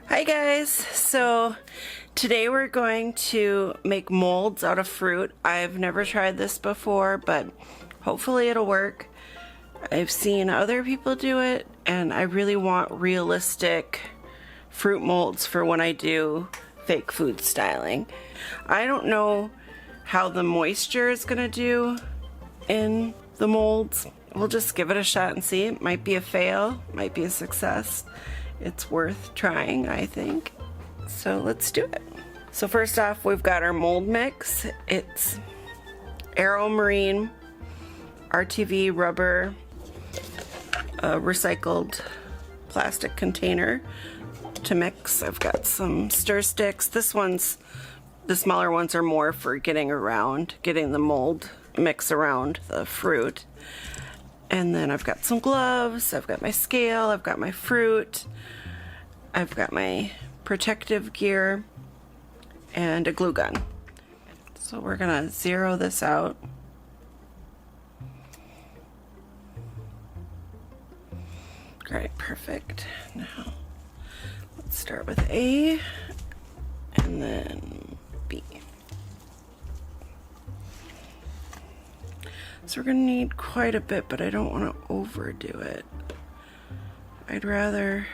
Hi guys, so today we're going to make molds out of fruit. I've never tried this before, but hopefully it'll work. I've seen other people do it, and I really want realistic fruit molds for when I do fake food styling. I don't know how the moisture is gonna do in the molds. We'll just give it a shot and see. It might be a fail, might be a success. It's worth trying, I think. So let's do it. So first off, we've got our mold mix. It's Aero Marine, RTV rubber, a recycled plastic container to mix. I've got some stir sticks. The smaller ones are more for getting the mold mix around the fruit. And then I've got some gloves, I've got my scale, I've got my fruit, I've got my protective gear, and a glue gun. So we're gonna zero this out. Alright, perfect. Now, let's start with A, and then B. So we're gonna need quite a bit, but I don't want to overdo it. I'd rather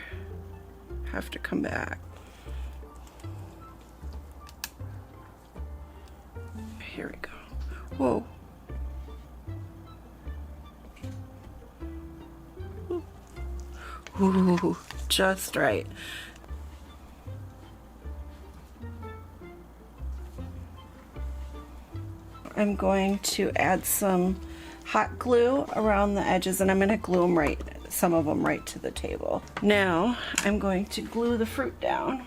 have to come back. Here we go. Whoa. Ooh, just right. I'm going to add some hot glue around the edges, and I'm going to glue them some of them right to the table. Now I'm going to glue the fruit down.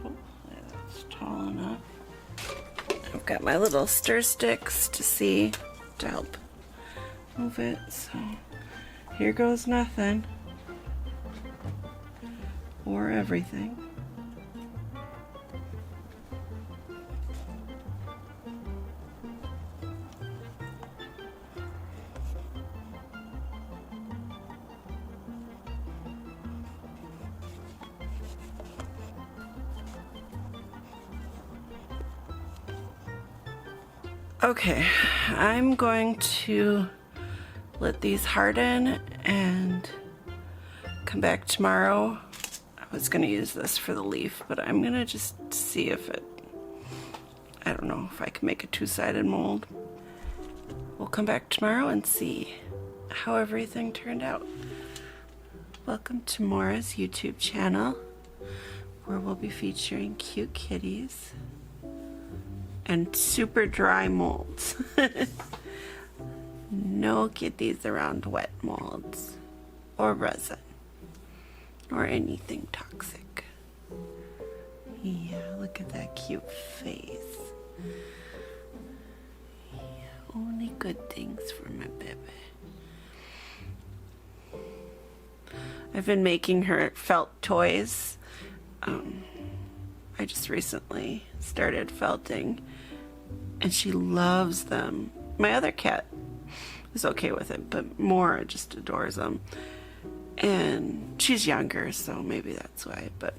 Hopefully that's tall enough. I've got my little stir sticks to help move it. So here goes nothing or everything. Okay, I'm going to let these harden and come back tomorrow. I was going to use this for the leaf, but I'm going to just see if I don't know if I can make a two-sided mold. We'll come back tomorrow and see how everything turned out. Welcome to Maura's YouTube channel, where we'll be featuring cute kitties and super dry molds. No kitties around wet molds or resin or anything toxic. Yeah, look at that cute face. Yeah, only good things for my baby. I've been making her felt toys. I just recently started felting, and she loves them. My other cat is okay with it, but Maura just adores them. And she's younger, so maybe that's why, but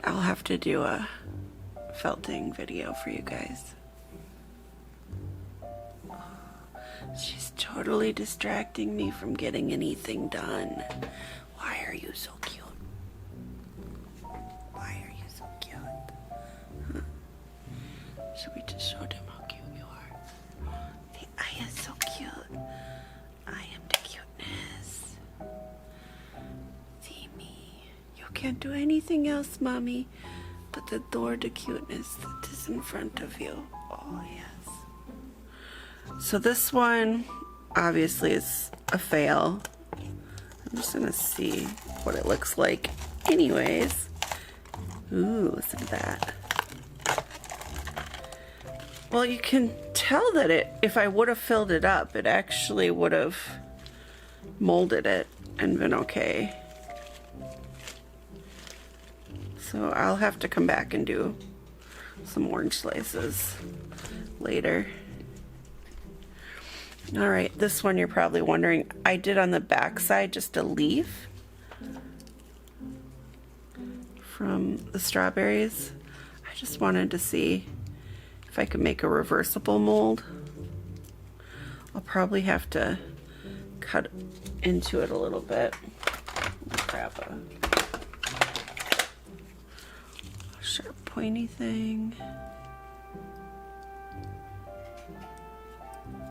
I'll have to do a felting video for you guys. She's totally distracting me from getting anything done. Why are you so cute? Why are you so cute? Huh? Should we just show them how cute you are? See, I am so cute. I am the cuteness. See me. You can't do anything else, Mommy, but adore the cuteness that is in front of you. Oh, yes. So this one obviously is a fail. I'm just gonna see what it looks like anyways. Ooh, listen to that. Well, you can tell that if I would have filled it up, it actually would have molded it and been okay. So I'll have to come back and do some orange slices later. All right, this one you're probably wondering, I did on the back side just a leaf from the strawberries. I just wanted to see if I could make a reversible mold. I'll probably have to cut into it a little bit. Grab a sharp pointy thing.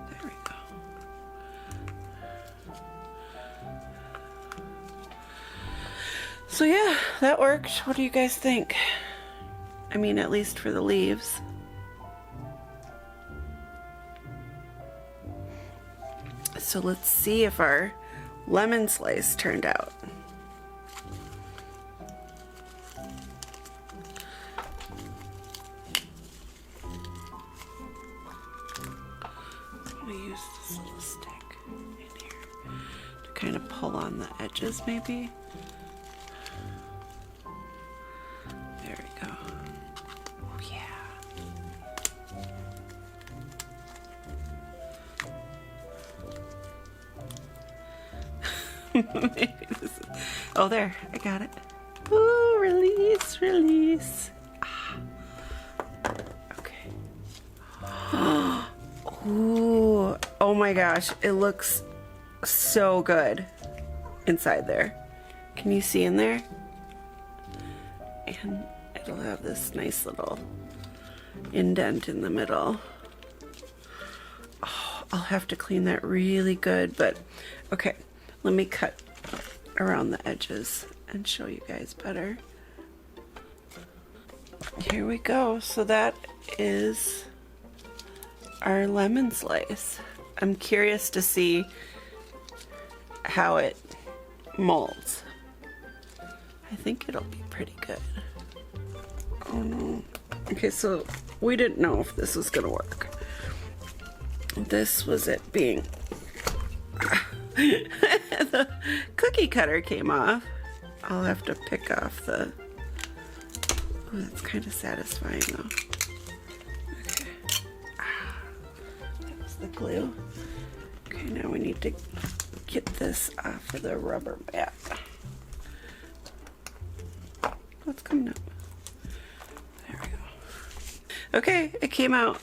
There we go. So yeah, that worked. What do you guys think? I mean, at least for the leaves. So let's see if our lemon slice turned out. I'm gonna use this little stick in here to kind of pull on the edges maybe. There we go. Oh yeah. Maybe this is, oh there, I got it. Ooh, release, release. Ah. Okay. Ooh, oh my gosh, it looks so good inside there. Can you see in there? And it'll have this nice little indent in the middle. Oh, I'll have to clean that really good, but okay. Let me cut around the edges and show you guys better. Here we go. So that is our lemon slice. I'm curious to see how it molds. I think it'll be pretty good. Oh no. Okay, so we didn't know if this was gonna work. This was it being the cookie cutter came off. I'll have to pick off the... Oh, that's kind of satisfying though. Okay. That was the glue. Okay, now we need to get this off of the rubber mat. What's coming up? There we go. Okay, it came out.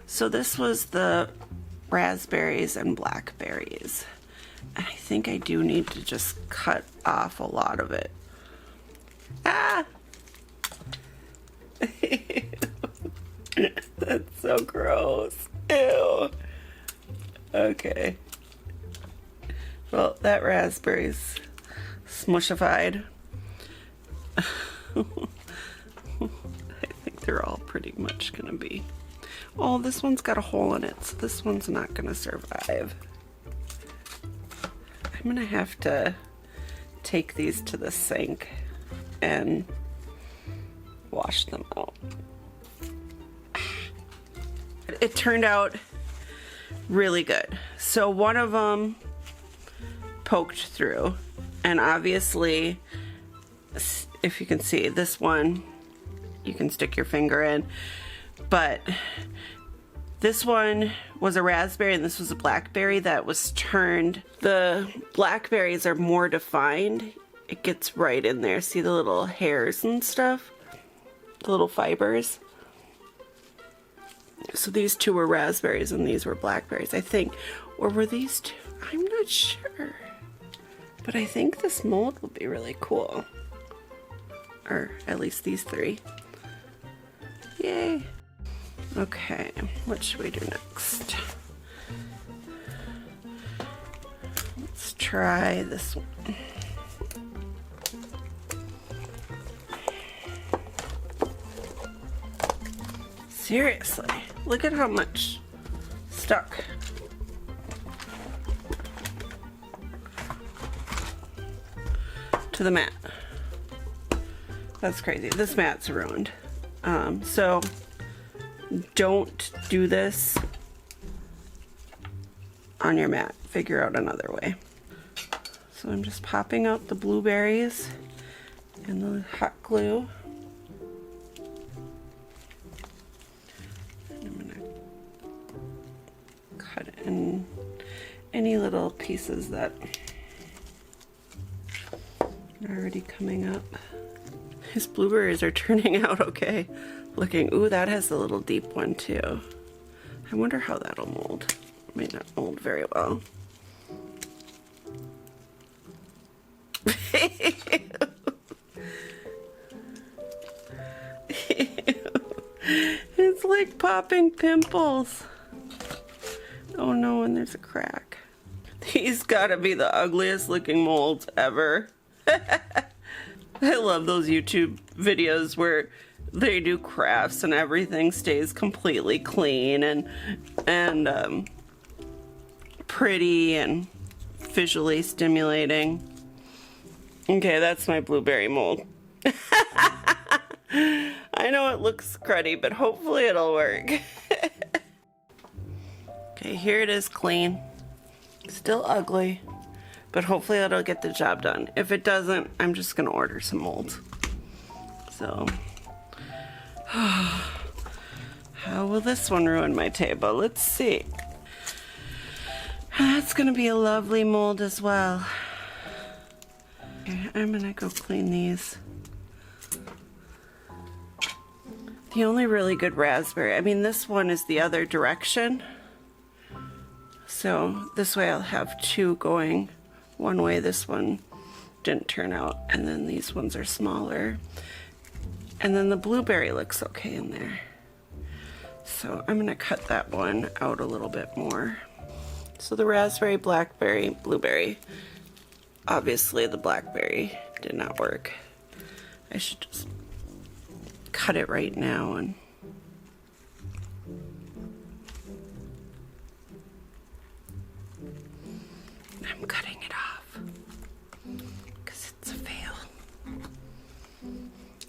So this was the raspberries and blackberries. I think I do need to just cut off a lot of it. Ah! That's so gross. Ew. Okay. Well, that raspberry's smushified. I think they're all pretty much gonna be. Oh, this one's got a hole in it, so this one's not gonna survive. I'm gonna have to take these to the sink and wash them out. It turned out really good. So one of them poked through, and obviously, if you can see, this one you can stick your finger in, but this one was a raspberry and this was a blackberry that was turned. The blackberries are more defined. It gets right in there. See the little hairs and stuff? The little fibers. So these two were raspberries and these were blackberries, I think. Or were these two? I'm not sure. But I think this mold will be really cool. Or at least these three. Yay. Okay, what should we do next? Let's try this one. Seriously, look at how much stuck. To the mat. That's crazy. This mat's ruined. So don't do this on your mat. Figure out another way. So I'm just popping out the blueberries and the hot glue. and any little pieces that are already coming up. His blueberries are turning out okay. Looking, ooh, that has a little deep one too. I wonder how that'll mold. Might not mold very well. It's like popping pimples. Oh no, and there's a crack. These gotta be the ugliest looking molds ever. I love those YouTube videos where they do crafts and everything stays completely clean and pretty and visually stimulating. Okay, that's my blueberry mold. I know it looks cruddy, but hopefully it'll work. Okay, here it is clean. Still ugly, but hopefully it'll get the job done. If it doesn't, I'm just gonna order some molds. So, how will this one ruin my table? Let's see. That's gonna be a lovely mold as well. Okay, I'm gonna go clean these. The only really good raspberry, I mean this one is the other direction. So this way I'll have two going one way. This one didn't turn out, and then these ones are smaller. And then the blueberry looks okay in there. So I'm gonna cut that one out a little bit more. So the raspberry, blackberry, blueberry. Obviously the blackberry did not work. I should just cut it right now and I'm cutting it off because it's a fail.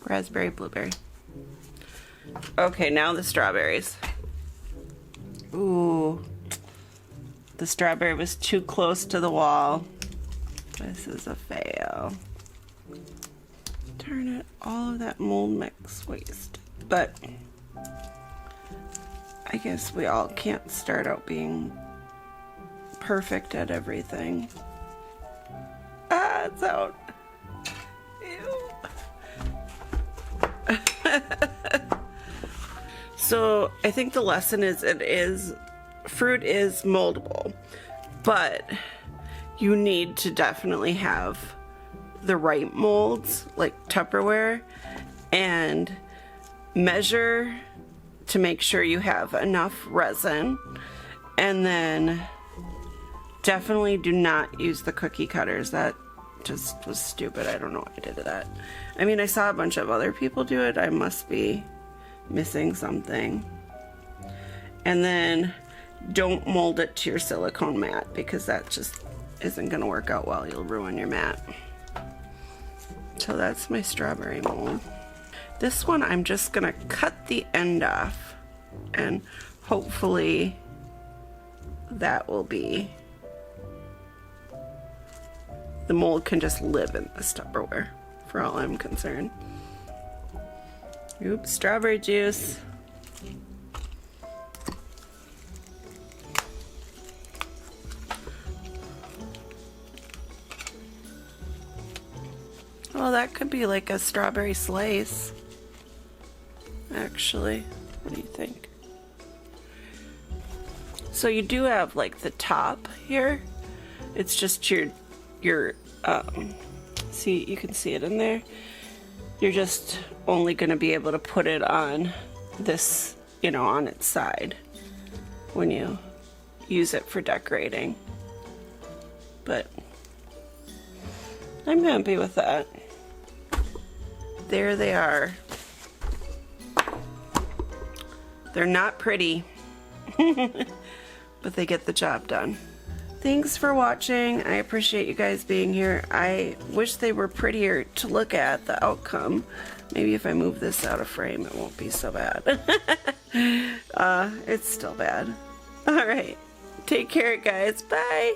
Raspberry, blueberry. Okay, now the strawberries. Ooh, the strawberry was too close to the wall. This is a fail. Darn it, all of that mold mix waste. But I guess we all can't start out being perfect at everything. Ah, it's out. Ew. So I think the lesson is fruit is moldable, but you need to definitely have the right molds, like Tupperware, and measure to make sure you have enough resin, and then definitely do not use the cookie cutters. That just was stupid. I don't know why I did that. I mean, I saw a bunch of other people do it. I must be missing something. And then don't mold it to your silicone mat, because that just isn't gonna work out well. You'll ruin your mat. So that's my strawberry mold. This one I'm just gonna cut the end off, and hopefully that will be, the mold can just live in this Tupperware for all I'm concerned. Oops, strawberry juice. Well, that could be like a strawberry slice, actually. What do you think? So you do have like the top here. It's just your see, you can see it in there. You're just only going to be able to put it on this, you know, on its side when you use it for decorating. But I'm happy with that. There they are. They're not pretty, but they get the job done. Thanks for watching. I appreciate you guys being here. I wish they were prettier to look at, the outcome. Maybe if I move this out of frame, it won't be so bad. It's still bad. All right. Take care, guys. Bye.